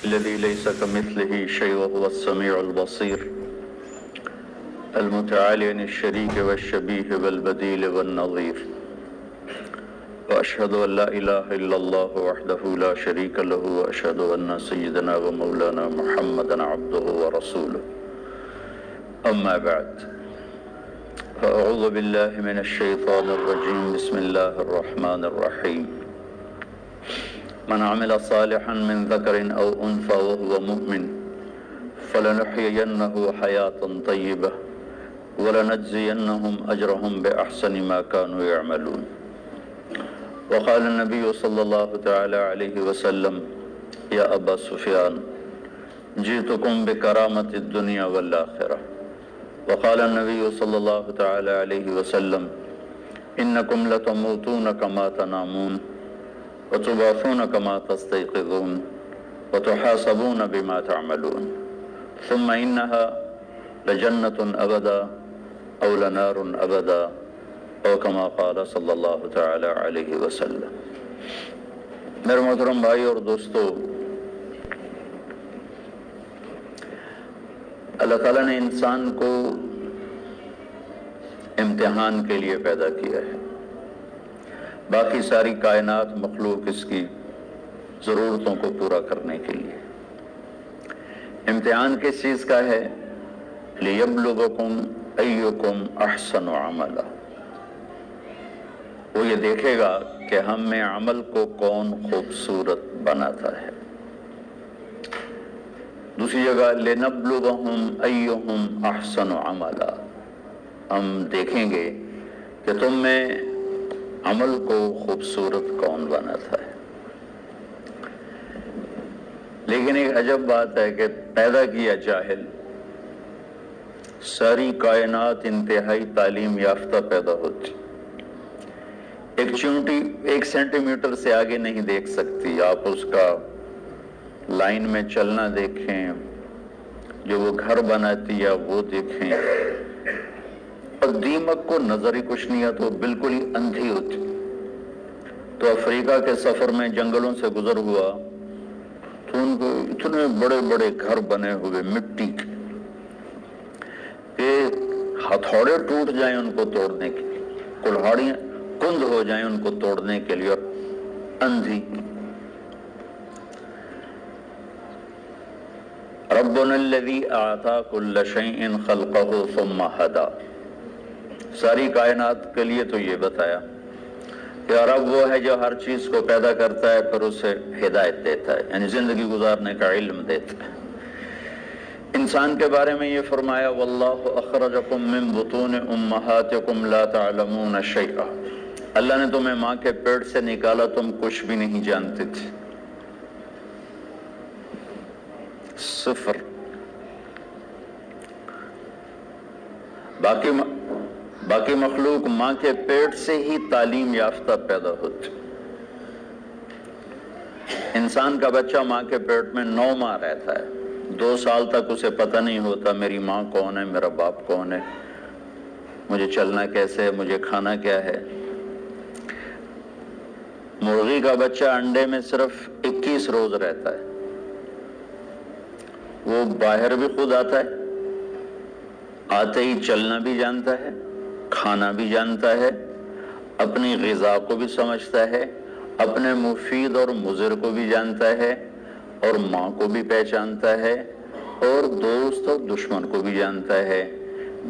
الذي ليس كمثله شيء وهو السميع البصير المتعالي عن الشريك والشبيه والبديل والنظير، وأشهد أن لا إله إلا الله وحده لا شريك له، وأشهد أن سيدنا ومولانا محمدا عبده ورسوله. أما بعد، فأعوذ بالله من الشيطان الرجيم. بسم الله الرحمن الرحيم. من عمل صالحا من ذكر أو أنثى وهو مؤمن فلنحيينه حياة طيبة ولنجزينهم أجرهم بأحسن ما كانوا يعملون. وقال النبي صلى الله تعالى عليه وسلم: يا أبا سفيان جئتكم بكرامة الدنيا والآخرة. وقال النبي صلى الله تعالى عليه وسلم: إنكم لتموتون كما تنامون وتبعثون كما تستيقظون وتحاسبون بما تعملون، ثم إنها لجنة أبدا أو لنار أبدا، او کما قال صلی اللہ تعالی علیہ وسلم۔ میرے محترم بھائی اور دوستو، اللہ تعالیٰ نے انسان کو امتحان کے لیے پیدا کیا ہے۔ باقی ساری کائنات مخلوق اس کی ضرورتوں کو پورا کرنے کے لیے۔ امتحان کس چیز کا ہے؟ لِيَبْلُوَكُمْ أَيُّكُمْ أَحْسَنُ عَمَلًا۔ وہ یہ دیکھے گا کہ ہم میں عمل کو کون خوبصورت بناتا ہے۔ دوسری جگہ لِنَبْلُوَهُمْ أَيُّهُمْ أَحْسَنُ عَمَلًا، ہم دیکھیں گے کہ تم میں عمل کو خوبصورت کون بناتا ہے۔ لیکن ایک عجب بات ہے کہ پیدا کیا جاہل، ساری کائنات انتہائی تعلیم یافتہ پیدا ہوتی، ایک چونٹی 1 سینٹی میٹر سے آگے نہیں دیکھ سکتی۔ آپ اس کا لائن میں چلنا دیکھیں، جو وہ گھر بناتی ہے وہ دیکھیں، اور دیمک کو نظر ہی کچھ نہیں آتا، تو بالکل ہی اندھی ہوتی۔ تو افریقہ کے سفر میں جنگلوں سے گزر ہوا تو ان کو اتنے بڑے بڑے گھر بنے ہوئے مٹی کے کہ ہتھوڑے ٹوٹ جائیں ان کو توڑنے کے لیے، کلہاڑیاں کند ہو جائیں ان کو توڑنے کے لیے، اور اندھی۔ ربنا الذی اعطى كل شیء خلقه ثم هدى، ساری کائنات کے لیے تو یہ بتایا کہ رب وہ ہے جو ہر چیز کو پیدا کرتا ہے پھر اسے ہدایت دیتا ہے، یعنی زندگی گزارنے کا علم دیتا ہے۔ انسان کے بارے میں یہ فرمایا: واللہ اخرجکم من بطون امہاتکم لا تعلمون شیئا، اللہ نے تمہیں ماں کے پیٹ سے نکالا، تم کچھ بھی نہیں جانتے تھے، صفر۔ باقی مخلوق ماں کے پیٹ سے ہی تعلیم یافتہ پیدا ہوتی۔ انسان کا بچہ ماں کے پیٹ میں 9 ماہ رہتا ہے، 2 سال تک اسے پتہ نہیں ہوتا میری ماں کون ہے، میرا باپ کون ہے، مجھے چلنا کیسے ہے، مجھے کھانا کیا ہے۔ مرغی کا بچہ انڈے میں صرف 21 روز رہتا ہے، وہ باہر بھی خود آتا ہے، آتے ہی چلنا بھی جانتا ہے، کھانا بھی جانتا ہے، اپنی غذا کو بھی سمجھتا ہے، اپنے مفید اور مضر کو بھی جانتا ہے، اور ماں کو بھی پہچانتا ہے، اور دوست اور دشمن کو بھی جانتا ہے۔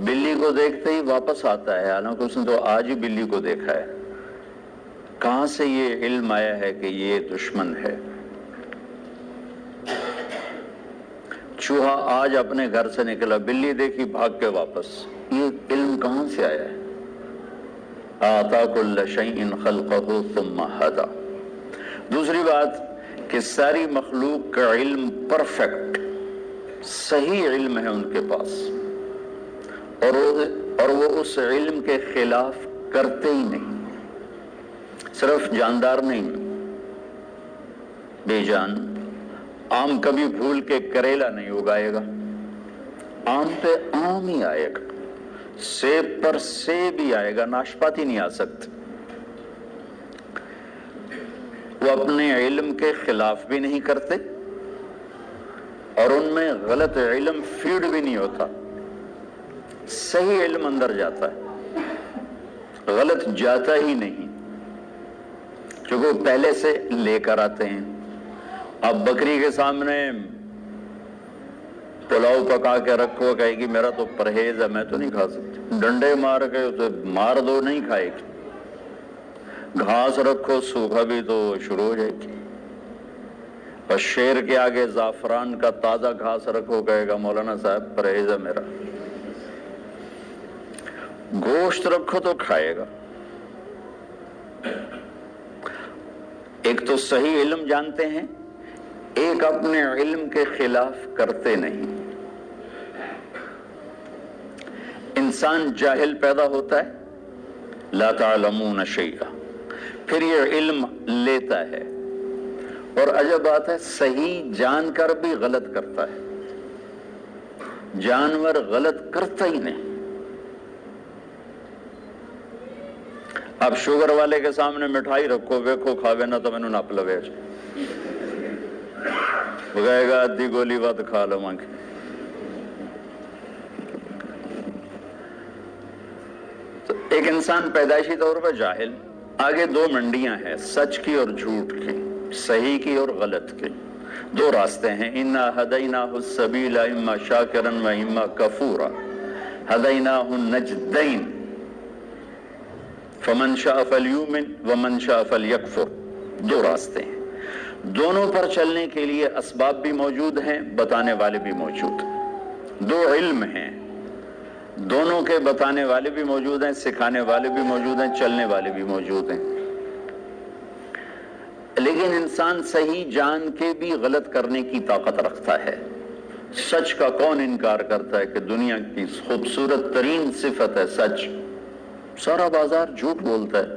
بلی کو دیکھتے ہی واپس آتا ہے، حالانکہ اس نے تو آج ہی بلی کو دیکھا ہے۔ کہاں سے یہ علم آیا ہے کہ یہ دشمن ہے؟ چوہا آج اپنے گھر سے نکلا، بلی دیکھی بھاگ کے واپس، یہ علم کہاں سے آیا ہے؟ آتا کل شیء خلقہ ثم ہدی۔ دوسری بات کہ ساری مخلوق کا علم پرفیکٹ، صحیح علم ہے ان کے پاس، اور وہ اس علم کے خلاف کرتے ہی نہیں۔ صرف جاندار نہیں، بے جان آم کبھی بھول کے کریلا نہیں اگائے گا، آم پہ آم ہی آئے گا، سیب پر سیب ہی آئے گا، ناشپاتی نہیں آ سکتے۔ وہ اپنے علم کے خلاف بھی نہیں کرتے اور ان میں غلط علم فیڈ بھی نہیں ہوتا، صحیح علم اندر جاتا ہے، غلط جاتا ہی نہیں، کیونکہ وہ پہلے سے لے کر آتے ہیں۔ اب بکری کے سامنے پلاؤ پکا کے رکھو، کہے گی میرا تو پرہیز ہے، میں تو نہیں کھا سکتی، ڈنڈے مار کے اسے مار دو نہیں کھائے گی، گھاس رکھو سوکھا بھی تو شروع ہو جائے گی، اور شیر کے آگے زعفران کا تازہ گھاس رکھو، کہے گا مولانا صاحب پرہیز ہے میرا، گوشت رکھو تو کھائے گا۔ ایک تو صحیح علم جانتے ہیں، ایک اپنے علم کے خلاف کرتے نہیں۔ انسان جاہل پیدا ہوتا ہے، لا تعلمون شیئا، پھر یہ علم لیتا ہے، اور عجب بات ہے صحیح جان کر بھی غلط کرتا ہے، جانور غلط کرتا ہی نہیں۔ اب شوگر والے کے سامنے مٹھائی رکھو، ویکھو کھاوے نہ تو مینوں نپ لوے، وہ کہے گا ادھی گولی ود کھا لواں گے۔ تو ایک انسان پیدائشی طور پر جاہل، آگے دو منڈیاں ہیں، سچ کی اور جھوٹ کی، صحیح کی اور غلط کی، دو راستے ہیں۔ انا ہدیناہ السبیل اما شاکرا و اما کفورا ہدیناہ النجدین فمن شاء فلیؤمن ومن شاء فلیکفر، دو راستے ہیں، دونوں پر چلنے کے لیے اسباب بھی موجود ہیں، بتانے والے بھی موجود ہیں، دو علم ہیں، دونوں کے بتانے والے بھی موجود ہیں، سکھانے والے بھی موجود ہیں، چلنے والے بھی موجود ہیں، لیکن انسان صحیح جان کے بھی غلط کرنے کی طاقت رکھتا ہے۔ سچ کا کون انکار کرتا ہے کہ دنیا کی خوبصورت ترین صفت ہے سچ، سارا بازار جھوٹ بولتا ہے،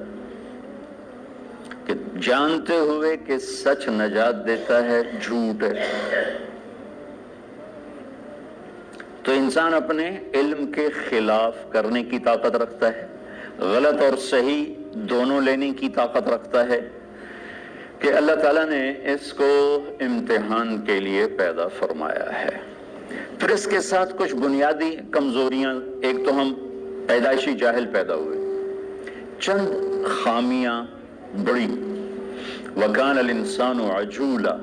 کہ جانتے ہوئے کہ سچ نجات دیتا ہے جھوٹ ہے۔ تو انسان اپنے علم کے خلاف کرنے کی طاقت رکھتا ہے، غلط اور صحیح دونوں لینے کی طاقت رکھتا ہے، کہ اللہ تعالیٰ نے اس کو امتحان کے لیے پیدا فرمایا ہے۔ پھر اس کے ساتھ کچھ بنیادی کمزوریاں، ایک تو ہم پیدائشی جاہل پیدا ہوئے، چند خامیاں بڑی، وَكَانَ الْإِنسَانُ عَجُولًا،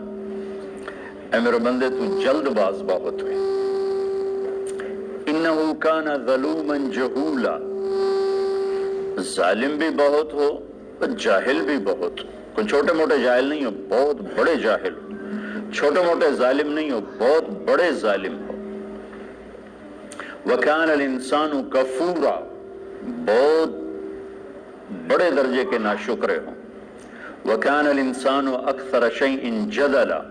اے میرے بندے تو جلد باز بہت ہوئے، إِنَّهُ كَانَ ظَلُومًا جَهُولًا، ظالم بھی بہت ہو اور جاہل بھی بہت ہو، کوئی چھوٹے موٹے جاہل نہیں ہو، بہت بڑے جاہل ہو، چھوٹے موٹے ظالم نہیں ہو، بہت بڑے ظالم ہو۔ وَكَانَ الْإِنسَانُ كَفُورًا، بہت بڑے درجے کے ناشکرے ہوں۔ وَكَانَ الْإِنسَانُ أَكْثَرَ شَيْءٍ جَدَلًا،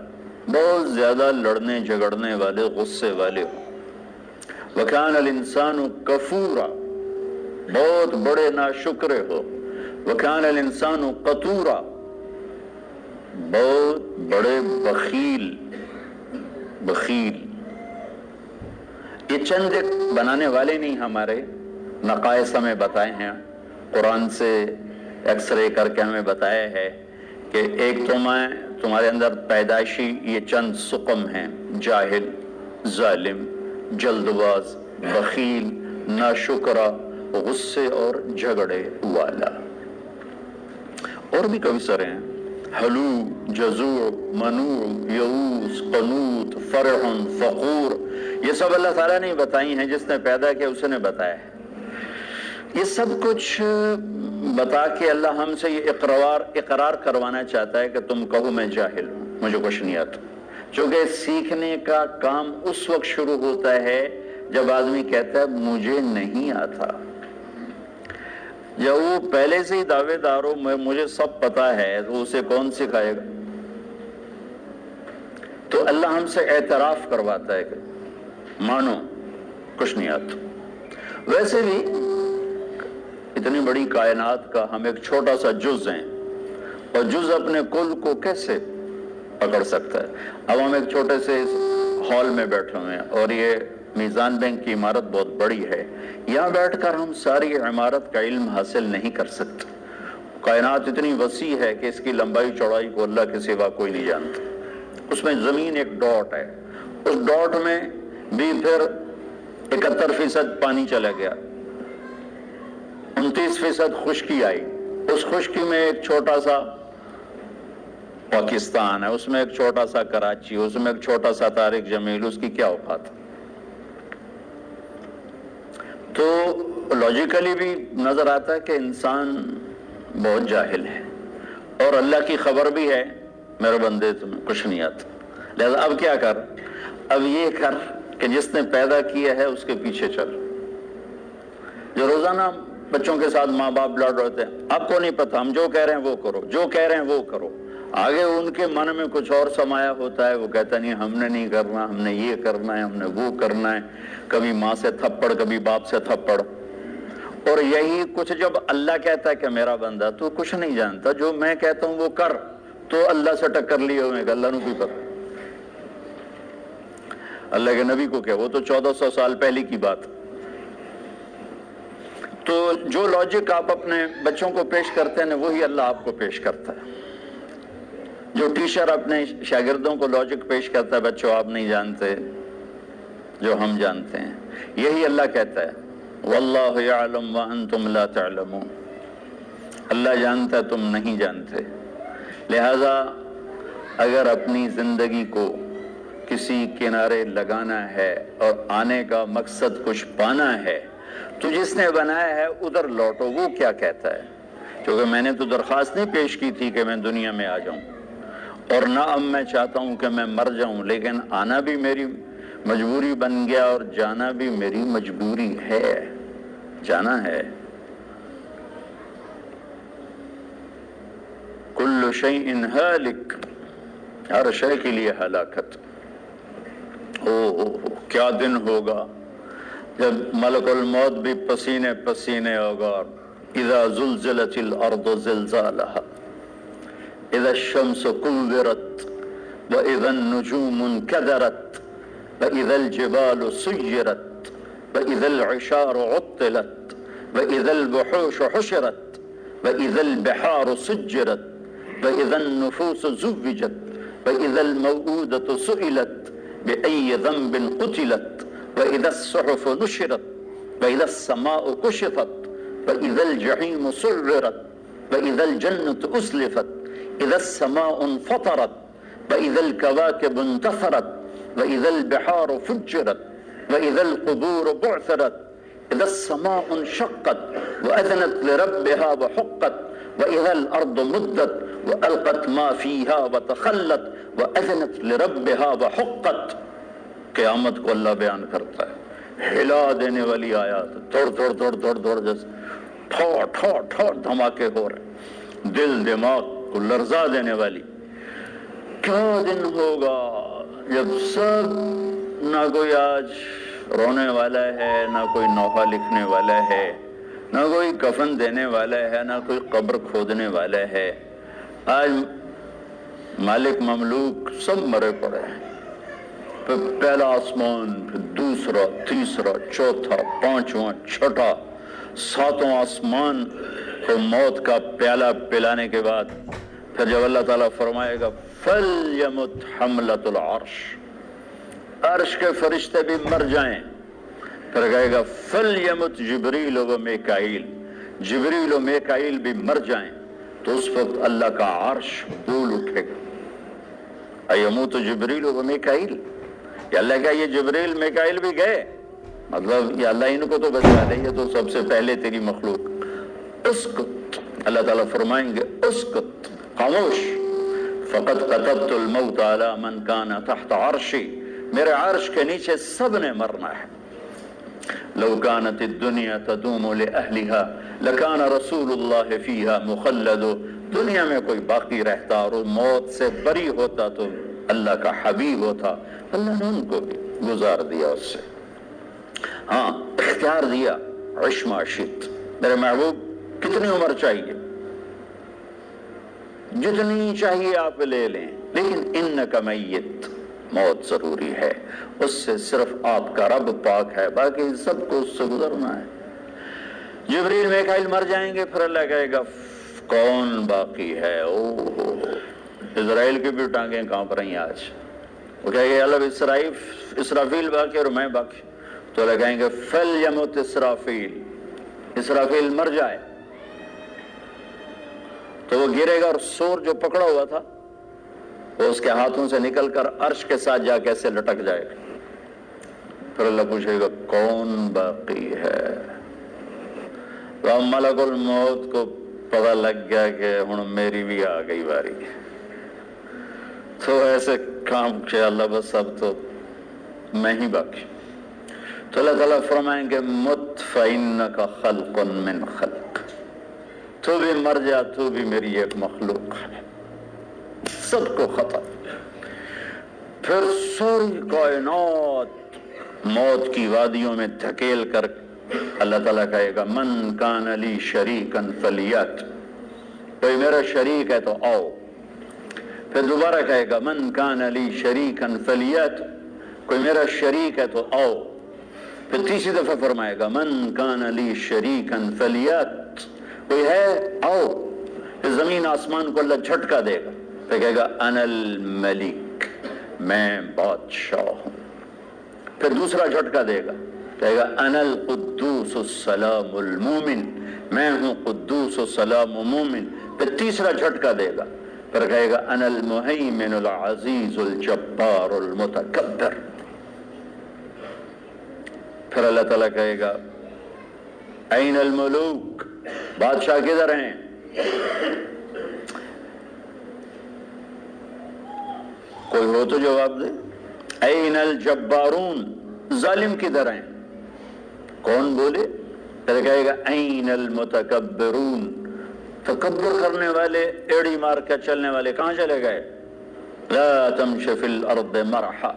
بہت زیادہ لڑنے جھگڑنے والے، غصے والے ہوں۔ وَكَانَ الْإِنسَانُ كَفُورًا، بہت بڑے ناشکرے ہو۔ وَكَانَ الْإِنسَانُ قَتُورًا، بہت بڑے بخیل۔ یہ چند ایک بنانے والے نہیں، ہمارے نقائص ہمیں بتائے ہیں، قرآن سے ایکس رے کر کے ہمیں بتایا ہے کہ ایک تمہارے اندر پیدائشی یہ چند سقم ہیں، جاہل، ظالم، جلد باز، بخیل، ناشکرا، غصے اور جھگڑے والا، اور بھی کئی سارے ہیں، حلو، جزوع، منوع، یئوس، قنوط، فرح، فخور، یہ سب اللہ تعالیٰ نے بتائی ہیں، جس نے پیدا کیا اس نے بتایا ہے۔ یہ سب کچھ بتا کے اللہ ہم سے یہ اقرار کروانا چاہتا ہے کہ تم کہو میں جاہل ہوں، مجھے کچھ نہیں آتا، چونکہ سیکھنے کا کام اس وقت شروع ہوتا ہے جب آدمی کہتا ہے مجھے نہیں آتا۔ جب وہ پہلے سے ہی دعوے دار ہو مجھے سب پتا ہے، تو اسے کون سکھائے گا؟ تو اللہ ہم سے اعتراف کرواتا ہے کہ مانو کچھ نہیں آتا۔ ویسے بھی اتنی بڑی کائنات کا ہم ایک چھوٹا سا جز ہیں، اور جز اپنے کل کو کیسے پکڑ سکتا ہے؟ اب ہم ایک چھوٹے سے ہال میں بیٹھے ہوئے ہیں، اور یہ میزان بینک کی عمارت بہت بڑی ہے، یہاں بیٹھ کر ہم ساری عمارت کا علم حاصل نہیں کر سکتے۔ کائنات اتنی وسیع ہے کہ اس کی لمبائی چوڑائی کو اللہ کے سوا کوئی نہیں جانتا۔ اس میں زمین ایک ڈاٹ ہے، اس ڈاٹ میں بھی پھر 71% پانی چلا گیا، 29% خشکی آئی۔ اس خشکی میں ایک چھوٹا سا پاکستان ہے، اس میں ایک چھوٹا سا کراچی، اس میں ایک چھوٹا سا طارق جمیل، اس کی کیا اوقات؟ تو لاجیکلی بھی نظر آتا ہے کہ انسان بہت جاہل ہے، اور اللہ کی خبر بھی ہے میرے بندے تمہیں کچھ نہیں آتا، لہذا اب کیا کر؟ اب یہ کر کہ جس نے پیدا کیا ہے اس کے پیچھے چل۔ جو روزانہ بچوں کے ساتھ ماں باپ لڑ رہے ہیں، آپ کو نہیں پتا، ہم جو کہہ رہے ہیں وہ کرو، جو کہہ رہے ہیں وہ کرو، آگے ان کے من میں کچھ اور سمایا ہوتا ہے، وہ کہتا نہیں ہم نے نہیں کرنا، ہم نے یہ کرنا ہے، ہم نے وہ کرنا ہے، کبھی ماں سے تھپڑ، کبھی باپ سے تھپڑ۔ اور یہی کچھ جب اللہ کہتا ہے کہ میرا بندہ تو کچھ نہیں جانتا، جو میں کہتا ہوں وہ کر، تو اللہ سے ٹکر لیے ہوئے کہ اللہ نو بھی پتا، اللہ کے نبی کو کیا، وہ تو 1400 سال پہلے کی بات۔ تو جو لاجک آپ اپنے بچوں کو پیش کرتے ہیں وہی اللہ آپ کو پیش کرتا ہے۔ جو ٹیچر اپنے شاگردوں کو لاجک پیش کرتا ہے، بچوں آپ نہیں جانتے جو ہم جانتے ہیں، یہی اللہ کہتا ہے واللہ یعلم وانتم لا تعلمون، اللہ جانتا ہے تم نہیں جانتے۔ لہذا اگر اپنی زندگی کو کسی کنارے لگانا ہے اور آنے کا مقصد کچھ پانا ہے تو جس نے بنایا ہے ادھر لوٹو۔ وہ کیا کہتا ہے؟ کیونکہ میں نے تو درخواست نہیں پیش کی تھی کہ میں دنیا میں آ جاؤں، اور نہ اب میں چاہتا ہوں کہ میں مر جاؤں، لیکن آنا بھی میری مجبوری بن گیا اور جانا بھی میری مجبوری ہے، جانا ہے۔ کل شیء ہالک، ہر شے کے لیے ہلاکت۔ کیا دن ہوگا جب ملک الموت بھی پسینے پسینے ہوگا۔ اذا زلزلت الارض زلزالها، اذا الشمس كورت، واذا النجوم انكدرت، واذا الجبال سيرت، واذا العشار عطلت، واذا الوحوش حشرت، واذا البحار سجرت، واذا النفوس زوجت، واذا الموءودة سئلت بأي ذنب قتلت، وإذا الصحف نشرت، وإذا السماء كشطت، وإذا الجحيم سعرت، وإذا الجنة أزلفت، إذا السماء انفطرت، وإذا الكواكب انتثرت، وإذا البحار فجرت، وإذا القبور بعثرت، إذا السماء انشقت وأذنت لربها وحقت، وإذا الأرض مدت وألقت ما فيها وتخلت وأذنت لربها وحقت۔ قیامت کو اللہ بیان کرتا ہے، ہلا دینے والی آیات، دوڑ دوڑ دوڑ دوڑ دوڑ، جیسے ٹھوڑ ٹھوڑ ٹھوڑ دھماکے ہو رہے، دل دماغ کو لرزا دینے والی۔ کیا دن ہوگا جب سب، نہ کوئی آج رونے والا ہے، نہ کوئی نوحہ لکھنے والا ہے، نہ کوئی کفن دینے والا ہے، نہ کوئی قبر کھودنے والا ہے۔ آج مالک مملوک سب مرے پڑے ہیں، پھر پہلا آسمان، پھر دوسرا، تیسرا، چوتھا، پانچواں، چھٹا، ساتواں آسمان کو موت کا پیالہ پلانے کے بعد پھر جب اللہ تعالیٰ فرمائے گا فَلْيَمُتْ حَمْلَةُ الْعَرْشِ، عرش کے فرشتے بھی مر جائیں، پھر کہے گا فَلْيَمُتْ جبریل و میکائیل، جبریل و میکائیل بھی مر جائیں، تو اس وقت اللہ کا عرش بول اٹھے گا۔ ایموت جبریل و میکائیل، کہ اللہ کا یہ جبریل میکائیل بھی گئے، مطلب یہ اللہ ان کو تو بچا لے، یہ تو سب سے پہلے تیری مخلوق۔ اسکت، اللہ تعالیٰ فرمائیں گے اسکت، خاموش، فقد كتبت الموت على من كان تحت عرشی، میرے عرش کے نیچے سب نے مرنا ہے۔ لو كانت الدنيا تدوم لأهلها لكان رسول الله فيها مخلد، دنیا میں کوئی باقی رہتا اور موت سے بری ہوتا تو اللہ کا حبیب ہوتا، اللہ نے ان کو بھی گزار دیا اس سے۔ ہاں اختیار دیا، عش ما شئت، میرے محبوب کتنی عمر چاہیے، جتنی چاہیے آپ لے لیں، لیکن انک میت، موت ضروری ہے، اس سے صرف آپ کا رب پاک ہے، باقی سب کو اس سے گزرنا ہے۔ جبریل میکائیل مر جائیں گے، پھر اللہ کہے گا کون باقی ہے؟ اسرائیل کی بھی ٹانگیں کانپ رہی ہیں آج، وہ کہے گا اللہ اسرافیل باقی اور میں باقی، تو اللہ کہیں گے فَلْيَمُتْ اسرافیل، اسرافیل مر جائے، تو وہ گرے گا اور سور جو پکڑا ہوا تھا وہ اس کے ہاتھوں سے نکل کر عرش کے ساتھ جا کے ایسے لٹک جائے گا. پھر اللہ پوچھے گا کون باقی ہے؟ تو ملک الموت کو پتہ لگ گیا کہ ہن میری بھی آ گئی باری، تو ایسے کام کہ اللہ بس اب تو میں ہی باقی. تو اللہ تعالیٰ فرمائیں گے مت فإنک خلق من خلق، تو بھی مر جا، تو بھی میری ایک مخلوق ہے، سب کو ختم. پھر ساری کائنات موت کی وادیوں میں دھکیل کر اللہ تعالیٰ کہے گا من کان لی شریکا فلیات، کوئی میرا شریک ہے تو آؤ. پھر دوبارہ کہے گا من کان لی شریکا فلیات، کوئی میرا شریک ہے تو آؤ. پھر تیسری دفعہ فرمائے گا من کان لی شریکا فلیات، کوئی ہے آؤ. پھر زمین آسمان کو اللہ جھٹکا دے گا، پھر کہے گا انا الملک، میں بادشاہ ہوں. پھر دوسرا جھٹکا دے گا، کہے گا انا القدوس السلام المومن، میں ہوں قدوس السلام مومن. پھر تیسرا جھٹکا دے گا، پھر کہے گا انا المہیمن العزیز الجبار المتکبر. پھر اللہ تعالیٰ کہے گا این الملوک، بادشاہ کدھر ہیں؟ کوئی ہو تو جواب دے. این الجبارون، ظالم کدھر ہیں؟ کون بولے؟ پھر کہے گا این المتکبرون، تکبر کرنے والے، ایڑی مار کے چلنے والے کہاں چلے گئے؟ لا تمش فی الارض مرحا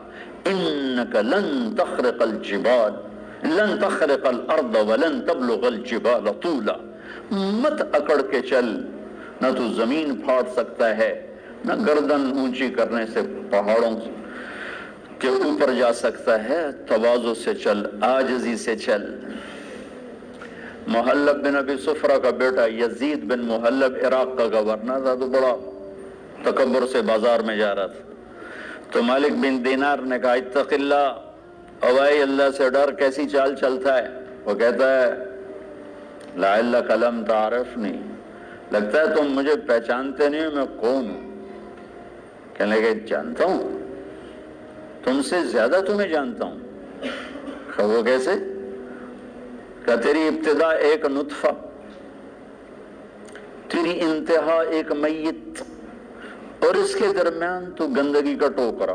انک لن تخرق الجبال، لن تخرق الارض ولن تبلغ الجبال طولا. مت اکڑ کے چل، نہ تو زمین پھاڑ سکتا ہے، نہ گردن اونچی کرنے سے پہاڑوں کے اوپر جا سکتا ہے. تواضع سے چل، عاجزی سے چل. محلب بن ابی صفرہ کا بیٹا یزید بن محلب عراق کا گورنر تھا، تو بڑا تکبر سے بازار میں جا رہا تھا. تو مالک بن دینار نے کہا اتق اللہ، اوائے اللہ سے ڈر، کیسی چال چلتا ہے؟ وہ کہتا ہے لعلک لم تعرفنی، لگتا ہے تم مجھے پہچانتے نہیں، میں کون ہوں؟ کہنے لگے جانتا ہوں، تم سے زیادہ تمہیں جانتا ہوں. وہ کیسے؟ کہ تیری ابتدا ایک نطفہ، تیری انتہا ایک میت، اور اس کے درمیان تو گندگی کا ٹوکرا.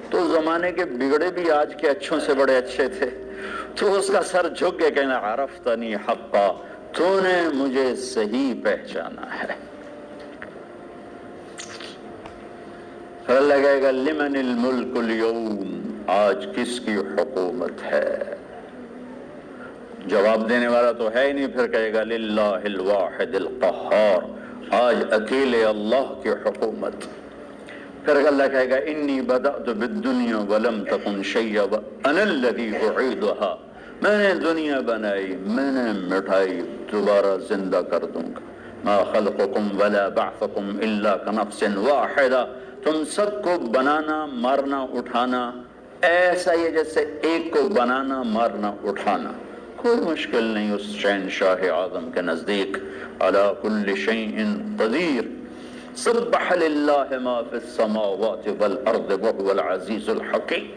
تو زمانے کے بگڑے بھی آج کے اچھوں سے بڑے اچھے تھے. تو اس کا سر جھک کے کہنا عرفتنی حقا، تو نے مجھے صحیح پہچانا ہے. پھر اللہ کہے گا لمن الملک اليوم، آج کس کی حکومت ہے؟ جواب دینے والا تو ہے ہی نہیں. پھر کہے گا للہ الواحد القہار، آج اکیلے اللہ کی حکومت. پھر اللہ کہے گا انی بدأت بالدنیا ولم تکن شیئا وانا الذی اعیدها، میں نے دنیا بنائی، میں نے مٹھائی، دوبارہ زندہ کر دوں گا. ما خلقکم ولا بعثکم الا کنفس واحدہ، تم سب کو بنانا، مارنا، اٹھانا ایسا ہی جیسے ایک کو بنانا، مارنا، اٹھانا. کوئی مشکل نہیں اس شہنشاہ اعظم کے نزدیک. علی کل شیء قدیر، سبح للہ ما فی السماوات والارض وهو العزیز الحکیم.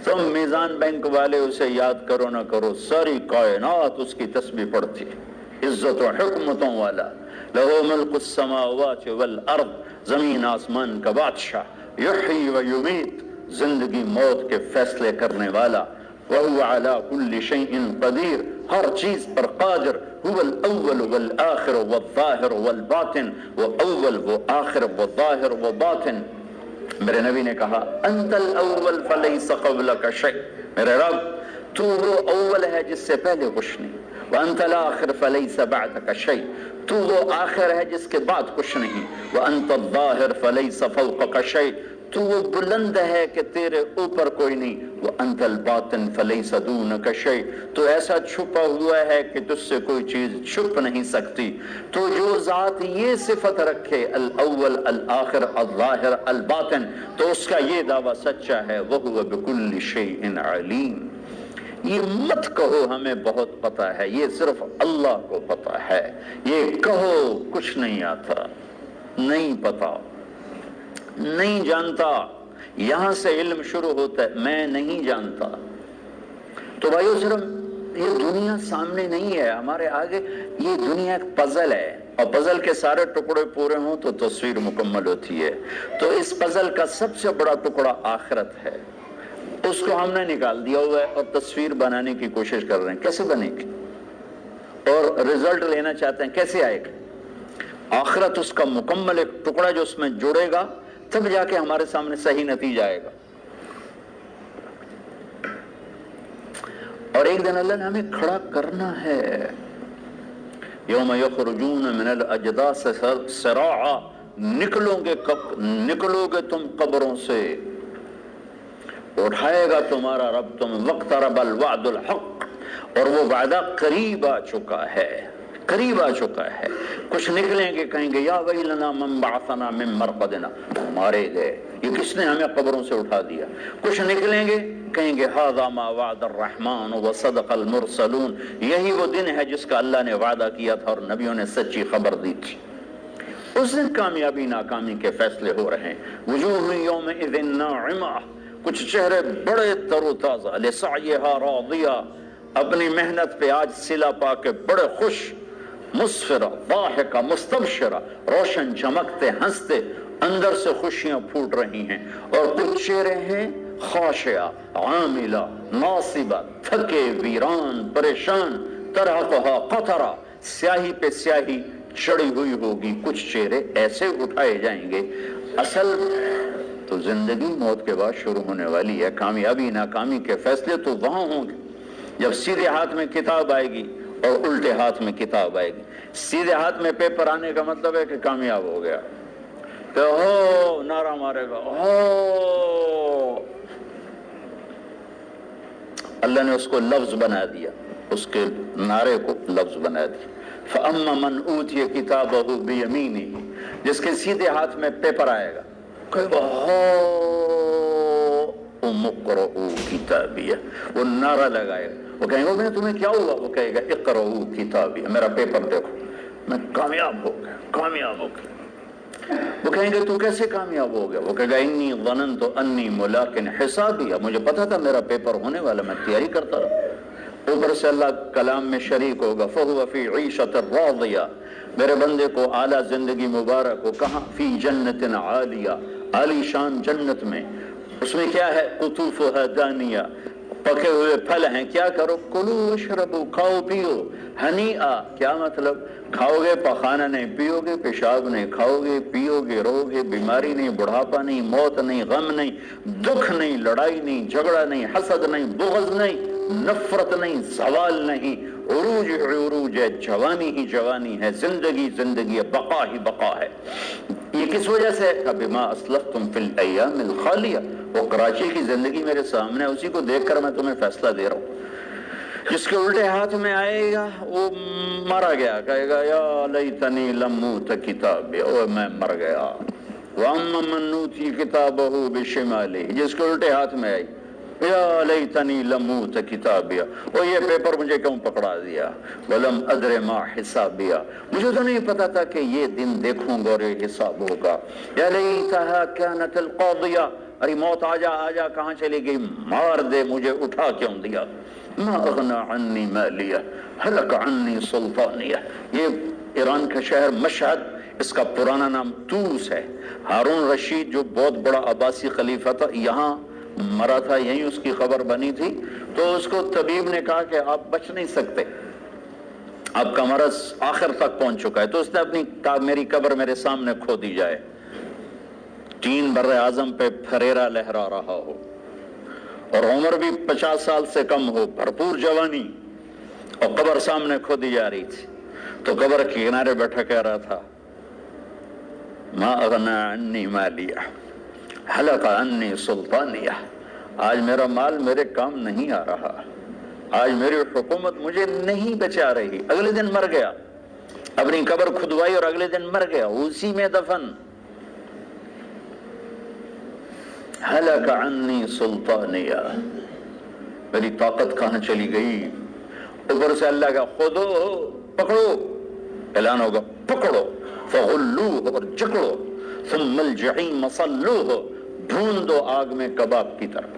تم میزان بینک والے اسے یاد کرو نہ کرو، ساری کائنات اس کی تسبیح پڑھتی، عزت و حکمتوں والا. لہو ملک السماوات والارض، زمین آسمان کا بادشاہ. یحیی و یمیت، زندگی موت کے فیصلے کرنے والا. وهو على كل شيء قدیر، ہر چیز پر قادر. هو الاول والآخر والظاہر والباطن، وہ اول وہ آخر وہ ظاہر وہ باطن. میرے نبی نے کہا انت الاول فلیس قبلک شیء، میرے رب تو وہ اول ہے جس سے پہلے کچھ نہیں. وانت الاخر فلیس بعدک شیء، تو وہ آخر ہے جس کے بعد کچھ نہیں. وانت الظاہر فلیس فوقک شیء، تو وہ بلند ہے کہ تیرے اوپر کوئی نہیں. وہ انت الباطن فلیس دونک شیء, تو ایسا چھپا ہوا ہے کہ تجھ سے کوئی چیز چھپ نہیں سکتی. تو جو ذات یہ صفت رکھے الاول الآخر الظاہر الباطن, تو اس کا یہ دعویٰ سچا ہے. وَهُوَ بِكُلِّ شَيْءٍ عَلِيمٌ. یہ مت کہو ہمیں بہت پتہ ہے, یہ صرف اللہ کو پتہ ہے. یہ کہو کچھ نہیں آتا, نہیں پتا, نہیں جانتا. یہاں سے علم شروع ہوتا ہے, میں نہیں جانتا. تو بھائیو صرف یہ دنیا سامنے نہیں ہے ہمارے آگے, یہ دنیا ایک پزل ہے, اور پزل کے سارے ٹکڑے پورے ہوں تو تصویر مکمل ہوتی ہے. تو اس پزل کا سب سے بڑا ٹکڑا آخرت ہے, اس کو ہم نے نکال دیا ہوا ہے اور تصویر بنانے کی کوشش کر رہے ہیں. کیسے بنے گی؟ اور رزلٹ لینا چاہتے ہیں, کیسے آئے گا؟ آخرت اس کا مکمل ایک ٹکڑا جو اس میں جڑے گا, تب جا کے ہمارے سامنے صحیح نتیجہ آئے گا. اور ایک دن اللہ نے ہمیں کھڑا کرنا ہے. یوم یخرجون من الاجداث سراعا, نکلو گے تم قبروں سے, اٹھائے گا تمہارا رب تم. واقترب الوعد الحق, اور وہ وعدہ قریب آ چکا ہے, قریب آ چکا ہے. کچھ نکلیں گے کہیں گے یا ویلنا من بعثنا من مرقدنا, مارے گئے, یہ کس نے ہمیں قبروں سے اٹھا دیا. کچھ نکلیں گے کہیں گے ھذا ما وعد الرحمن وصدق المرسلون, یہی وہ دن ہے جس کا اللہ نے وعدہ کیا تھا اور نبیوں نے سچی خبر دی تھی. اس دن کامیابی ناکامی کے فیصلے ہو رہے ہیں. وجوہ یومئذ ناعمہ, کچھ چہرے بڑے تر و تازہ, لسعیہا راضیہ, اپنی محنت پہ آج صلہ پا کے بڑے خوش, مسفرہ ضاحکہ مستبشرہ, روشن چمکتے ہنستے, اندر سے خوشیاں پھوٹ رہی ہیں. اور کچھ چہرے ہیں خاشعہ عاملہ ناصبہ, تھکے ویران پریشان, ترہقہا قطرہ, سیاہی پہ سیاہی چڑی ہوئی ہوگی. کچھ چہرے ایسے اٹھائے جائیں گے. اصل تو زندگی موت کے بعد شروع ہونے والی ہے. کامیابی ناکامی کے فیصلے تو وہاں ہوں گے جب سیدھے ہاتھ میں کتاب آئے گی اور الٹے ہاتھ میں کتاب آئے گی. سیدھے ہاتھ میں پیپر آنے کا مطلب ہے کہ کامیاب ہو گیا, کہ ہو نعرہ مارے گا, ہو. اللہ نے اس کو لفظ بنا دیا, اس کے نعرے کو لفظ بنا دیا. فَأَمَّا مَنْ أُوتِيَ كِتَابَهُ بِيَمِينِهِ, جس کے سیدھے ہاتھ میں پیپر آئے گا, کہے اقرؤوا کتابیہ, وہ نعرہ لگائے گا. وہ کہیں گے میں تمہیں کیا ہوا؟ وہ کہے گا اقرؤوا کتابیہ, میرا پیپر دیکھو, میں کامیاب ہو گیا, کامیاب ہو گیا. وہ کہیں گے تو کیسے کامیاب ہو گیا؟ وہ کہے گا انی ظننت انی ملاق حسابیہ, مجھے پتا تھا میرا پیپر ہونے والا, میں تیاری کرتا رہا. اوپر سے اللہ کلام میں شریک ہوگا. فَهُوَ فِي عِيشَةٍ رَاضِيَةٍ, میرے بندے کو اعلیٰ زندگی مبارک ہو. کہاں؟ فی جنت عالیہ, عالی شان جنت میں. اس میں کیا ہے؟ قطوفها دانیہ, پکے ہوئے پھل ہیں. کیا کرو؟ کلو واشربو, کھاؤ پیو. ہنیئا, کیا مطلب؟ کھاؤ گے پخانا نہیں, پیو گے پیشاب نہیں, کھاؤ گے پیو گے رہو گے, بیماری نہیں, بڑھاپا نہیں, موت نہیں, غم نہیں, دکھ نہیں, لڑائی نہیں, جھگڑا نہیں, حسد نہیں, بغض نہیں, نفرت نہیں, زوال نہیں. عروج عروج ہے, جوانی ہی جوانی ہے, زندگی زندگی ہے, بقا ہی بقا ہے. یہ کس وجہ سے؟ بما اسلفتم فی الایام الخالیہ, وہ کراچی کی زندگی میرے سامنے ہے, اسی کو دیکھ کر میں تمہیں فیصلہ دے رہا ہوں. جس کے الٹے ہاتھ میں آئے گا وہ مارا گیا, کہے گا یا لیتنی لم اوت کتابی, او میں مر گیا. واما من اوتی کتابہ بشمالہ, جس کے الٹے ہاتھ میں آئی, یا لیتنی لم اوت کتابیہ, او یہ پیپر مجھے کیوں پکڑا دیا. ولم ادر ما حسابیہ, مجھے تو نہیں پتا تھا کہ یہ دن دیکھوں گا اور یہ حساب ہوگا. یا لیتہا کانت القاضیہ, ارے موت آجا کہاں چلی گئی, مار دے, مجھے اٹھا کیوں دیا. ما اغنى عني مالیہ ہلک عني سلطانیہ. یہ ایران کا شہر مشہد, اس کا پرانا نام طوس ہے. ہارون رشید جو بہت بڑا عباسی خلیفہ تھا, یہاں مرا تھا, یہیں اس کی خبر بنی تھی. تو اس کو طبیب نے کہا کہ آپ بچ نہیں سکتے, آپ کا مرض آخر تک پہنچ چکا ہے. تو اس نے اپنی کہا میری قبر میرے سامنے کھو دی جائے, تین بر اعظم پہ پھریرا لہرا رہا ہو, اور عمر بھی 50 سال سے کم ہو, بھرپور جوانی, اور قبر سامنے کھودی جا رہی تھی. تو قبر کے کنارے بیٹھا کہہ رہا تھا ما اغنى عني مالیہ حلق عنی سلطانیہ، آج میرا مال میرے کام نہیں آ رہا، آج میری حکومت مجھے نہیں بچا رہی. اگلے دن مر گیا، اپنی قبر کھدوائی اور اگلے دن مر گیا، اسی میں دفن. حلق عنی سلطانیہ، میری طاقت کہاں چلی گئی. اوپر سے اللہ کا خودو، پکڑو، اعلان ہوگا پکڑو، فغلوہ، اور جکڑو، ثم الجحیم صلوہ، بھون دو آگ میں کباب کی طرح.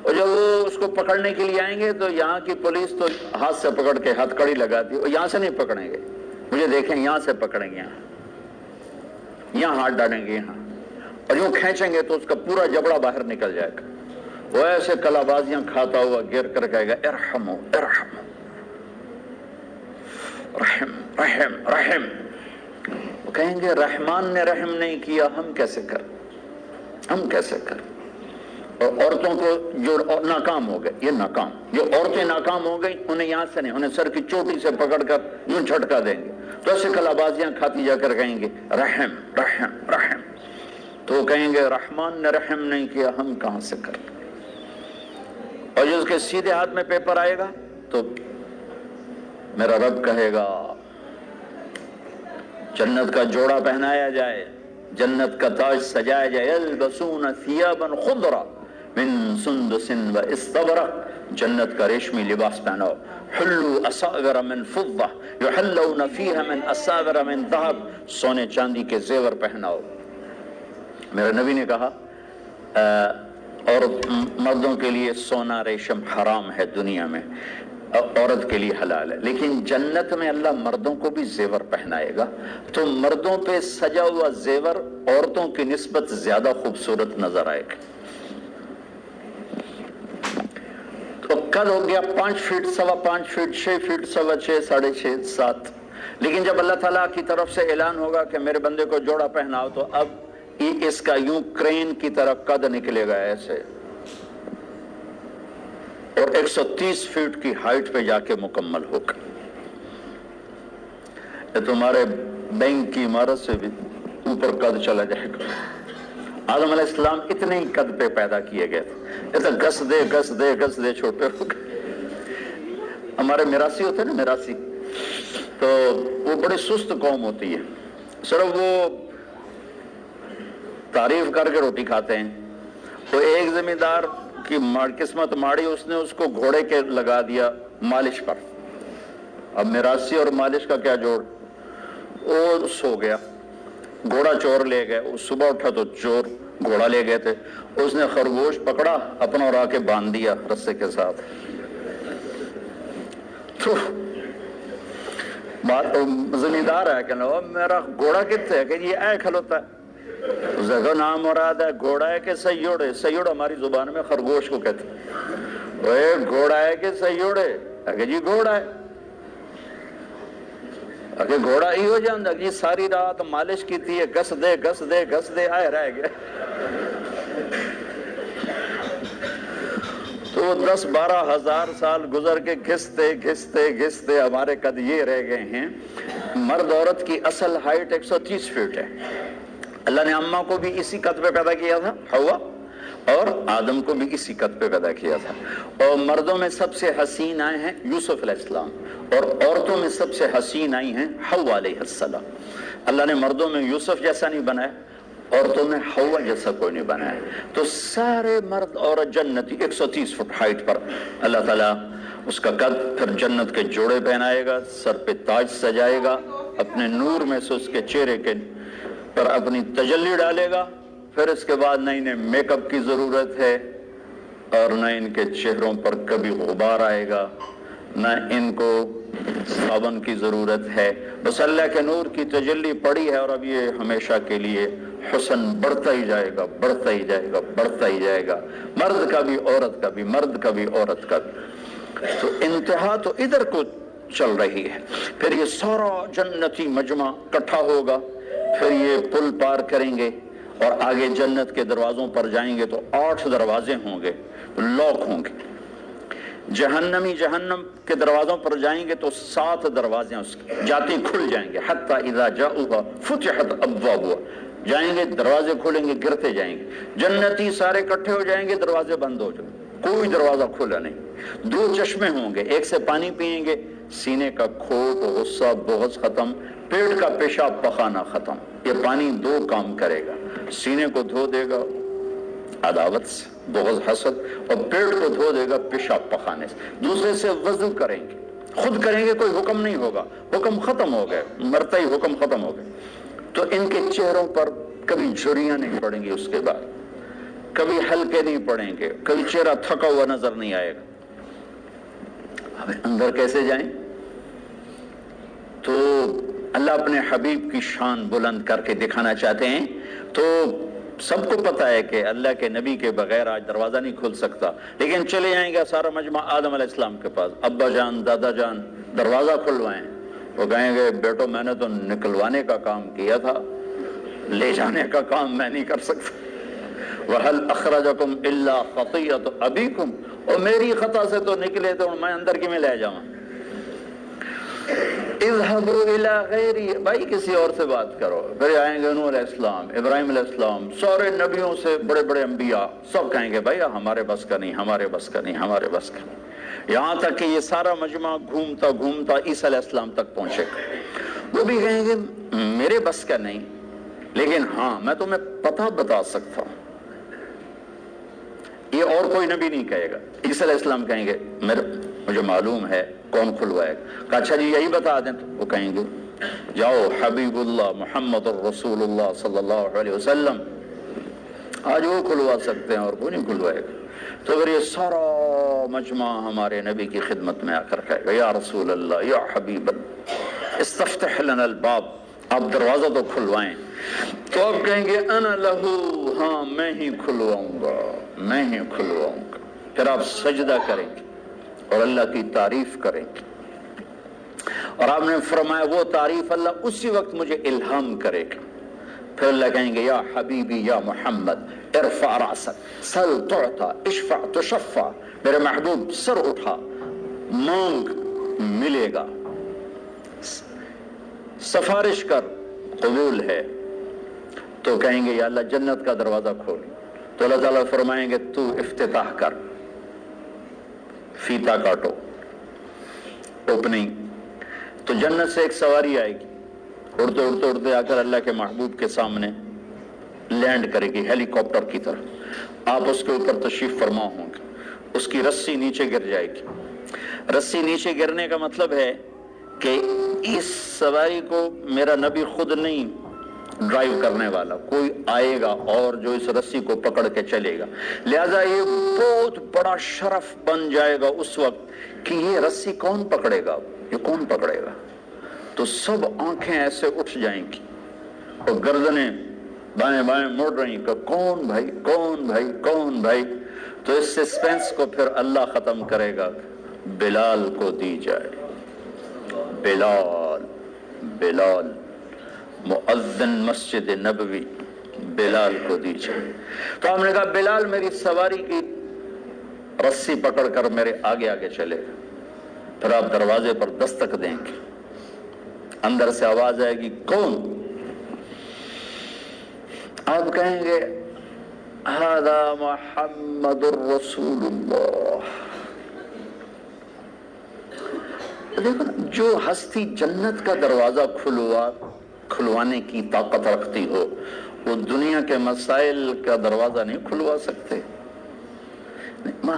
اور جب وہ اس کو پکڑنے کے لیے آئیں گے تو یہاں کی پولیس تو ہاتھ سے پکڑ کے ہتھ کڑی لگاتی ہے، اور یہاں سے نہیں پکڑیں گے، مجھے دیکھیں یہاں سے پکڑیں گے، یہاں ہاتھ ڈالیں گے، یہاں، اور یوں کھینچیں گے تو اس کا پورا جبڑا باہر نکل جائے گا. وہ ایسے کلابازیاں کھاتا ہوا گر کر کہے گا ارحمو ارحمو، رحم رحم رحم. وہ کہیں گے رحمان نے رحم نہیں کیا، ہم کیسے کر، ہم کیسے کر. اور عورتوں کو جو ناکام ہو گئے، یہ ناکام، جو عورتیں ناکام ہو گئی انہیں یہاں سے نہیں، انہیں سر کی چوٹی سے پکڑ کر یوں جھٹکا دیں گے تو ایسے کلابازیاں کھاتی جا کر کہیں گے رحم رحم رحم. تو وہ کہیں گے رحمان نے رحم نہیں کیا، ہم کہاں سے کر. اور جو اس کے سیدھے ہاتھ میں پیپر آئے گا تو میرا رب کہے گا جنت کا جوڑا پہنایا جائے، جنت کا تاج سجایا جائے. یلبسون ثیابا خضرا من سندس و استبرق، جنت کا ریشمی لباس پہناؤ. حلوا اساور من فضہ یحلون فیہا من اساور من ذہب، سونے چاندی کے زیور پہناؤ. میرے نبی نے کہا اور مردوں کے لیے سونا ریشم حرام ہے دنیا میں، عورت کے لیے حلال ہے، لیکن جنت میں اللہ مردوں کو بھی زیور پہنائے گا تو مردوں پہ سجا ہوا زیور عورتوں کی نسبت زیادہ خوبصورت نظر آئے گا. تو قد ہو گیا 5 فٹ، 5.25 فٹ، 6 فٹ، 6.25، 6.5، 7. لیکن جب اللہ تعالیٰ کی طرف سے اعلان ہوگا کہ میرے بندے کو جوڑا پہناؤ تو اب اس کا یوں کرین کی طرح قد نکلے گا ایسے، اور 130 فٹ کی ہائٹ پہ جا کے مکمل ہوگا. یہ تمہارے بینک کی عمارت سے بھی اوپر قد چلا جائے گا. آدم علیہ السلام اتنے ہی قد پہ پیدا کیے گئے تھے، ایسا گس دے گس دے گس دے چھوٹے ہو گئے. ہمارے میراثی ہوتے نا، میراثی، تو وہ بڑی سست قوم ہوتی ہے، صرف وہ تعریف کر کے روٹی کھاتے ہیں. تو ایک زمیندار کی قسمت ماڑی، اس نے اس کو گھوڑے کے لگا دیا مالش پر. اب میراثی اور مالش کا کیا جوڑ، وہ سو گیا، گھوڑا چور لے گئے. وہ صبح اٹھا تو چور گھوڑا لے گئے تھے، اس نے خرگوش پکڑا اپنا اور آ کے باندھ دیا رسے کے ساتھ. زمیندار ہے کہ میرا گھوڑا کتنے ہے، کہ یہ اے کھلوتا ہے. زگو نام مراد ہے گھوڑا ہے کہ سیوڑ ہے. سیوڑ ہماری زبان میں خرگوش کو کہتے ہیں. اے گھوڑا ہے کہ سیوڑ ہے، کہ جی گھوڑا ہے. کہ گھوڑا ہی ہو جاندہ جی ساری رات مالش کی تھی، گس دے گس دے گس دے آئے رہ گئے. تو 10-12 ہزار سال گزر کے گھستے گھستے گھستے ہمارے قد یہ رہ گئے ہیں. مرد عورت کی اصل ہائٹ 130 فٹ ہے. اللہ نے اماں کو بھی اسی قد پہ پیدا کیا تھا، حوا، اور آدم کو بھی اسی قد پہ پیدا کیا تھا. اور مردوں میں سب سے حسین آئے ہیں یوسف علیہ السلام، اور عورتوں میں سب سے حسین آئی ہیں حوا علیہ السلام. اللہ نے مردوں میں یوسف جیسا نہیں بنایا، عورتوں میں حوا جیسا کوئی نہیں بنایا. تو سارے مرد عورت جنتی 130 فٹ ہائٹ پر اللہ تعالیٰ اس کا قد، پھر جنت کے جوڑے پہنائے گا، سر پہ تاج سجائے گا، اپنے نور میں سے اس کے چہرے کے پر اپنی تجلی ڈالے گا. پھر اس کے بعد نہ انہیں میک اپ کی ضرورت ہے، اور نہ ان کے چہروں پر کبھی غبار آئے گا، نہ ان کو صابن کی ضرورت ہے. بس اللہ کے نور کی تجلی پڑی ہے، اور اب یہ ہمیشہ کے لیے حسن بڑھتا ہی جائے گا، بڑھتا ہی جائے گا، بڑھتا ہی جائے گا، مرد کا بھی عورت کا بھی، مرد کا بھی عورت کا بھی. تو انتہا تو ادھر کو چل رہی ہے. پھر یہ سارا جنتی مجمع اکٹھا ہوگا، پھر یہ پل پار کریں گے اور آگے جنت کے دروازوں پر جائیں گے تو 8 دروازے ہوں گے، لاک ہوں گے. جہنمی جہنم کے دروازوں پر جائیں گے تو 7 دروازے اس کے جاتے کھل جائیں گے. حتی اذا جاؤها فتحت ابوابها، جائیں گے دروازے کھولیں گے گرتے جائیں گے، جنتی سارے اکٹھے ہو جائیں گے دروازے بند ہو جائیں، کوئی دروازہ کھلا نہیں، دو چشمے ہوں گے، ایک سے پانی پئیں گے، سینے کا کھوٹ غصہ بغض ختم، پیٹ کا پیشاب پخانا ختم۔ یہ پانی دو کام کرے گا، سینے کو دھو دے گا عداوت سے بغض حسد، اور پیٹ کو دھو دے گا پیشاب پخانے سے۔ دوسرے سے وضو کریں گے، خود کریں گے، کوئی حکم نہیں ہوگا، حکم ختم ہو گئے، مرتا ہی حکم ختم ہو گئے، تو ان کے چہروں پر کبھی جھریاں نہیں پڑیں گی، اس کے بعد کبھی ہلکے نہیں پڑیں گے، کبھی چہرہ تھکا ہوا نظر نہیں آئے گا۔ اب اندر کیسے جائیں؟ تو اللہ اپنے حبیب کی شان بلند کر کے دکھانا چاہتے ہیں، تو سب کو پتا ہے کہ اللہ کے نبی کے بغیر آج دروازہ نہیں کھل سکتا، لیکن چلے جائیں گے سارا مجمع آدم علیہ السلام کے پاس، ابا جان دادا جان دروازہ کھلوائیں، وہ کہیں گے بیٹو میں نے تو نکلوانے کا کام کیا تھا، لے جانے کا کام میں نہیں کر سکتا۔ وَهَلْ أَخْرَجَكُمْ إِلَّا خَطِيَّةُ أَبِيكُمْ، اور میری خطا سے تو نکلے تو میں اندر کی میں لے جاؤں۔ اذهبوا الى غیری، بھائی کسی اور سے بات کرو۔ پھر آئیں گے نوح علیہ السلام، ابراہیم علیہ السلام، سارے نبیوں سے بڑے بڑے انبیاء، سب کہیں گے بھائی ہمارے بس کا نہیں، ہمارے بس کا نہیں، ہمارے بس کا نہیں، یہاں تک کہ یہ سارا مجمع گھومتا گھومتا عیسیٰ علیہ السلام تک پہنچے گا، وہ بھی کہیں گے میرے بس کا نہیں، لیکن ہاں میں تمہیں پتہ بتا سکتا ہوں، یہ اور کوئی نبی نہیں کہے گا۔ عیسیٰ علیہ السلام کہیں گے مجھے معلوم ہے، کون کھلوائے گا؟ کہا اچھا جی یہی بتا دیں، تو وہ کہیں گے جاؤ حبیب اللہ محمد الرسول اللہ صلی اللہ علیہ وسلم، آج وہ کھلوا سکتے ہیں اور کوئی نہیں کھلوائے گا۔ تو اگر یہ سارا مجمع ہمارے نبی کی خدمت میں آ کر کہے گا یا رسول اللہ یا حبیب اللہ استفتح لنا الباب، آپ دروازہ تو کھلوائیں، تو آپ کہیں گے انا لہو، ہاں میں ہی کھلواؤں گا، میں ہی کھلواؤں گا۔ پھر آپ سجدہ کریں گے اور اللہ کی تعریف کریں گے، اور آپ نے فرمایا وہ تعریف اللہ اسی وقت مجھے الہام کرے گا۔ پھر اللہ کہیں گے یا حبیبی یا محمد ارفع راسک سل تعطا اشفع تشفع، میرے محبوب سر اٹھا مانگ ملے گا، سفارش کر قبول ہے۔ تو کہیں گے یا اللہ جنت کا دروازہ کھول، تو اللہ تعالیٰ فرمائیں گے تو افتتاح کر، فیتا کاٹو، اوپننگ۔ تو جنت سے ایک سواری آئے گی، اڑتے اڑتے اڑتے آ کر اللہ کے محبوب کے سامنے لینڈ کرے گی ہیلی کاپٹر کی طرح، آپ اس کے اوپر تشریف فرما ہوں گے، اس کی رسی نیچے گر جائے گی۔ رسی نیچے گرنے کا مطلب ہے کہ اس سواری کو میرا نبی خود نہیں ڈرائیو کرنے والا، کوئی آئے گا اور جو اس رسی کو پکڑ کے چلے گا، لہذا یہ بہت بڑا شرف بن جائے گا اس وقت کہ یہ رسی کون پکڑے گا، یہ کون پکڑے گا؟ تو سب آنکھیں ایسے اٹھ جائیں گی اور گردنیں بائیں بائیں مڑ رہی کہ کون بھائی کون بھائی کون بھائی۔ تو اس سسپینس کو پھر اللہ ختم کرے گا، بلال کو دی جائے، بلال بلال مؤذن مسجد نبوی، بلال کو دی جائے۔ تو ہم نے کہا بلال میری سواری کی رسی پکڑ کر میرے آگے آگے چلے گا، پھر آپ دروازے پر دستک دیں گے، اندر سے آواز آئے گی کون؟ آپ کہیں گے ھذا محمد الرسول اللہ۔ دیکھو جو ہستی جنت کا دروازہ کھلوانے کی طاقت رکھتی ہو، وہ دنیا کے مسائل کا دروازہ نہیں کھلوا سکتے۔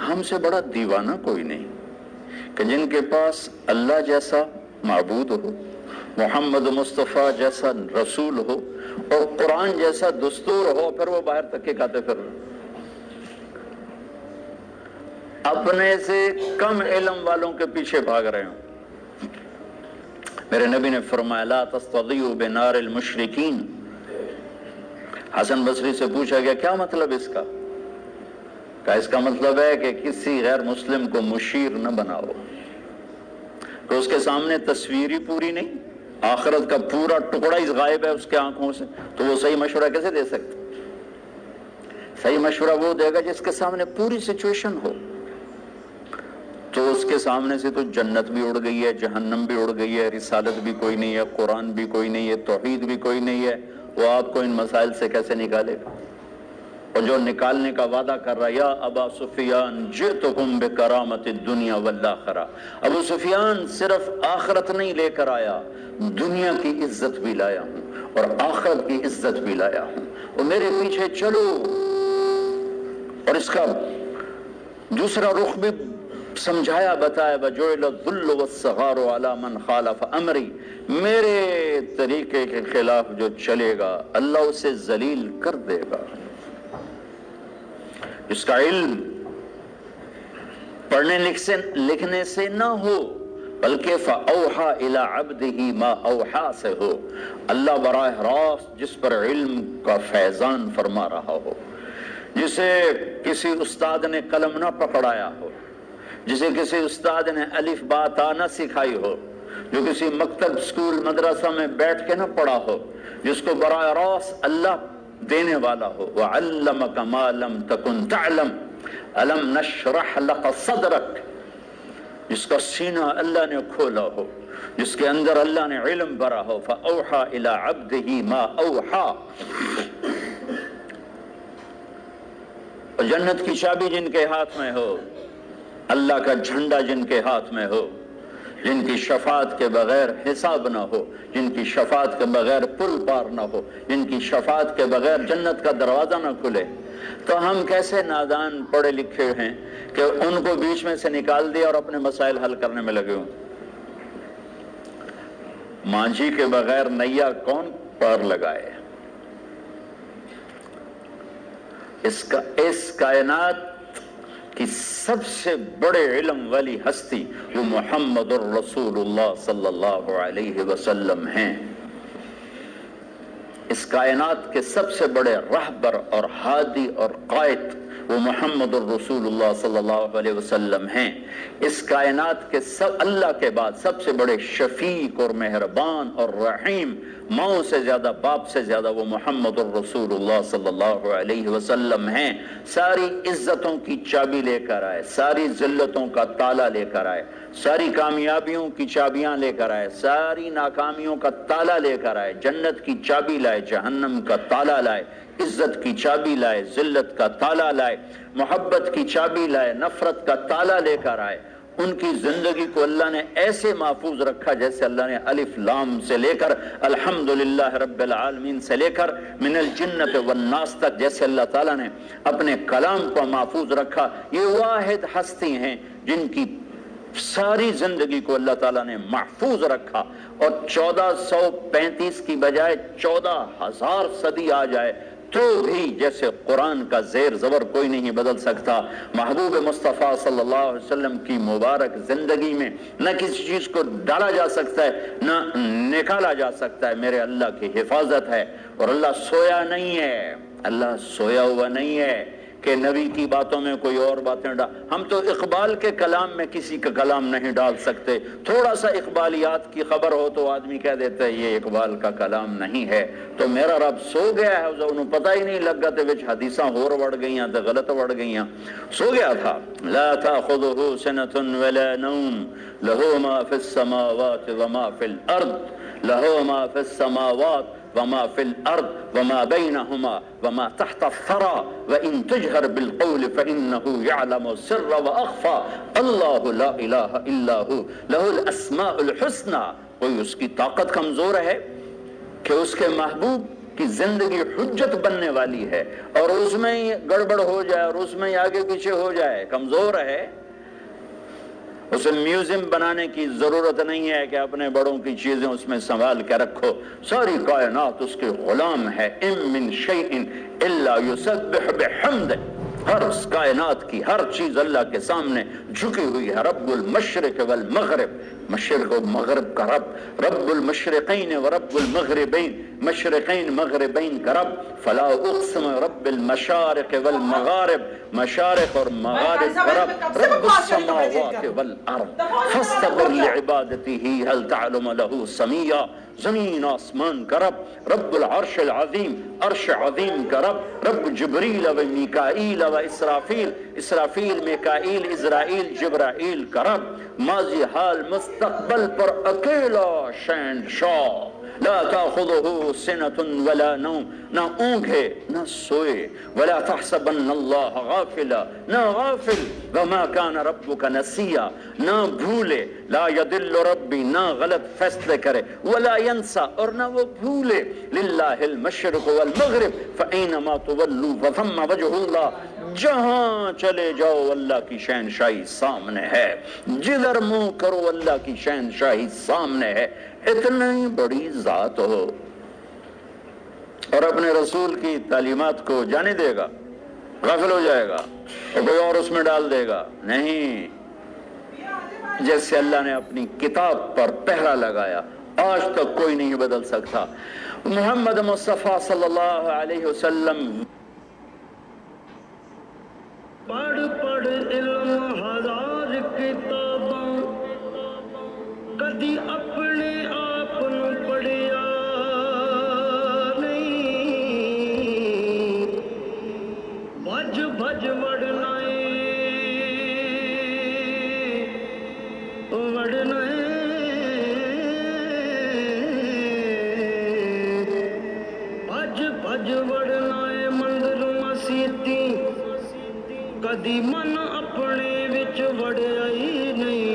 ہم سے بڑا دیوانہ کوئی نہیں کہ جن کے پاس اللہ جیسا معبود ہو، محمد مصطفیٰ جیسا رسول ہو اور قرآن جیسا دستور ہو، پھر وہ باہر تک کے کھاتے پھر اپنے سے کم علم والوں کے پیچھے بھاگ رہے ہوں۔ میرے نبی نے فرمایا لا تستضیئوا بنار المشرکین۔ حسن بصری سے پوچھا گیا کیا مطلب اس کا؟ کہا اس کا مطلب ہے کہ کسی غیر مسلم کو مشیر نہ بناؤ، کہ اس کے سامنے تصویر ہی پوری نہیں، آخرت کا پورا ٹکڑا ہی غائب ہے اس کے آنکھوں سے، تو وہ صحیح مشورہ کیسے دے سکتا؟ صحیح مشورہ وہ دے گا جس کے سامنے پوری سچویشن ہو۔ تو اس کے سامنے سے تو جنت بھی اڑ گئی ہے، جہنم بھی اڑ گئی ہے، رسالت بھی کوئی نہیں ہے، قرآن بھی کوئی نہیں ہے، توحید بھی کوئی نہیں ہے، وہ آپ کو ان مسائل سے کیسے نکالے گا؟ اور جو نکالنے کا وعدہ کر رہا ہے، یا ابا سفیان جئتکم بکرامت الدنیا والآخرہ، ابو سفیان صرف آخرت نہیں لے کر آیا، دنیا کی عزت بھی لایا ہوں اور آخرت کی عزت بھی لایا ہوں، اور میرے پیچھے چلو۔ اور اس کا دوسرا رخ بھی سمجھایا بتایا، وَجُعِلَ الذُّلُّ وَالصَّغَارُ عَلَى مَنْ خَالَفَ أَمْرِي، میرے طریقے کے خلاف جو چلے گا اللہ اسے ذلیل کر دے گا۔ اس کا علم پڑھنے لکھنے سے نہ ہو، بلکہ فَأَوْحَى إِلَىٰ عَبْدِهِ مَا أَوْحَى سے ہو، اللہ براہ راست جس پر علم کا فیضان فرما رہا ہو، جسے کسی استاد نے قلم نہ پکڑایا ہو، جسے کسی استاد نے الف با تا نہ سکھائی ہو، جو کسی مکتب اسکول مدرسہ میں بیٹھ کے نہ پڑھا ہو، جس کو براہ راست اللہ دینے والا ہو، وَعَلَّمَكَ مَا لَمْ تَكُنْ تَعْلَمْ أَلَمْ نَشْرَحْ لَكَ صَدْرَكَ، جس کا سینہ اللہ نے کھولا ہو، جس کے اندر اللہ نے علم بھرا ہو، فَأَوْحَى إِلَىٰ عَبْدِهِ مَا أَوْحَى۔ اور جنت کی چابی جن کے ہاتھ میں ہو، اللہ کا جھنڈا جن کے ہاتھ میں ہو، جن کی شفاعت کے بغیر حساب نہ ہو، جن کی شفاعت کے بغیر پل پار نہ ہو، جن کی شفاعت کے بغیر جنت کا دروازہ نہ کھلے، تو ہم کیسے نادان پڑھے لکھے ہیں کہ ان کو بیچ میں سے نکال دیا اور اپنے مسائل حل کرنے میں لگے ہوں۔ مانجھی کے بغیر نیا کون پار لگائے؟ اس کائنات کی سب سے بڑے علم والی ہستی وہ محمد الرسول اللہ صلی اللہ علیہ وسلم ہیں۔ اس کائنات کے سب سے بڑے رہبر اور ہادی اور قائد وہ محمد الرسول اللہ صلی اللہ علیہ وسلم ہیں۔ اس کائنات کے اللہ کے بعد سب سے بڑے شفیق اور مہربان اور رحیم، ماؤں سے زیادہ باپ سے زیادہ وہ محمد الرسول اللہ صلی اللہ علیہ وسلم ہیں۔ ساری عزتوں کی چابی لے کر آئے، ساری ذلتوں کا تالا لے کر آئے، ساری کامیابیوں کی چابیاں لے کر آئے، ساری ناکامیوں کا تالا لے کر آئے، جنت کی چابی لائے، جہنم کا تالا لائے، عزت کی چابی لائے، ذلت کا تالا لائے، محبت کی چابی لائے، نفرت کا تالا لے کر آئے۔ ان کی زندگی کو اللہ نے ایسے محفوظ رکھا جیسے اللہ نے الف لام سے لے کر الحمدللہ رب العالمین سے لے کر من الجنت والناس تک جیسے اللہ تعالیٰ نے اپنے کلام کو محفوظ رکھا۔ یہ واحد ہستی ہیں جن کی ساری زندگی کو اللہ تعالیٰ نے محفوظ رکھا، اور 1435 کی بجائے 14,000 صدی آ جائے تو بھی جیسے قرآن کا زیر زبر کوئی نہیں بدل سکتا۔ محبوب مصطفیٰ صلی اللہ علیہ وسلم کی مبارک زندگی میں نہ کسی چیز کو ڈالا جا سکتا ہے نہ نکالا جا سکتا ہے، میرے اللہ کی حفاظت ہے۔ اور اللہ سویا نہیں ہے، اللہ سویا ہوا نہیں ہے کہ نبی کی باتوں میں کوئی اور باتیں ڈال۔ ہم تو اقبال کے کلام میں کسی کا کلام نہیں ڈال سکتے، تھوڑا سا اقبالیات کی خبر ہو تو آدمی کہہ دیتا ہے یہ اقبال کا کلام نہیں ہے۔ تو میرا رب سو گیا ہے، انہوں پتہ ہی نہیں لگا تے وچ حدیثاں ہور وڑ گئیاں تے غلط وڑ گئیاں، سو گیا تھا۔ لا تاخذہ سنۃ ولا نوم لہ ما فی السماوات وما فی الارض لہ ما فی السماوات وما في الأرض وما بينهما وما تحت الثرى وإن تجهر بالقول فإنه يعلم السر وأخفى الله لا إله إلا هو له الأسماء الحسنى۔ کوئی اس کی طاقت کمزور ہے کہ اس کے محبوب کی زندگی حجت بننے والی ہے اور اس میں گڑبڑ ہو جائے اور اس میں آگے پیچھے ہو جائے، کمزور ہے؟ اسے میوزیم بنانے کی ضرورت نہیں ہے کہ اپنے بڑوں کی چیزیں اس میں سنبھال کے رکھو، ساری کائنات اس کے غلام ہے۔ ان من شیء الا یسبح بحمدہ، ہر کائنات کی ہر چیز اللہ کے سامنے جھکی ہوئی ہے۔ رب المشرق والمغرب، مشرق و مغرب کا رب، رب المشرقین و رب المغربین، مشرقین مغربین کا رب۔ فلا اقسم رب المشارق والمغارب، مشارق اور مغارب کا رب، رب السماوات والارض فاستغفر لعبادته هل تعلم له سميا، زمین آسمان کا رب، رب العرش العظیم، عرش عظیم کا رب، رب جبریل و میکائیل و اسرافیل، اسرافیل میکائیل اسرائیل جبرائیل کا رب، ماضی حال مستقبل پر اکیلا شہنشاہ، لا تأخذه سنة ولا نوم، نہ اونگ ہے نہ سوئے، ولا تحسبن اللہ غافلا، نہ غافل، وما كان ربك نسیا، نہ بھولے، لا يضل ربی، نہ غلط فیصلے کرے، ولا ينسى، اور نہ وہ بھولے، للہ المشرق والمغرب فأینما تولوا فثم وجہ اللہ، جہاں چلے جاؤ اللہ کی شہنشاہی سامنے ہے، جدھر منہ کرو اللہ کی شہنشاہی سامنے ہے۔ اتنی بڑی ذات ہو اور اپنے رسول کی تعلیمات کو جانے دے گا، غافل ہو جائے گا اور کوئی اور اس میں ڈال دے گا؟ نہیں، جیسے اللہ نے اپنی کتاب پر پہرا لگایا آج تک کوئی نہیں بدل سکتا۔ محمد مصطفیٰ صلی اللہ علیہ وسلم پڑھ پڑھ علم ہزار کتاباں، کدی اپنے آپ نوں پڑھیا نہیں، بھج بھج وڑنا وڑنا بھج بھج وڑنا مندر مسیتی، کدی من اپنے وچ وڑیا ہی نہیں۔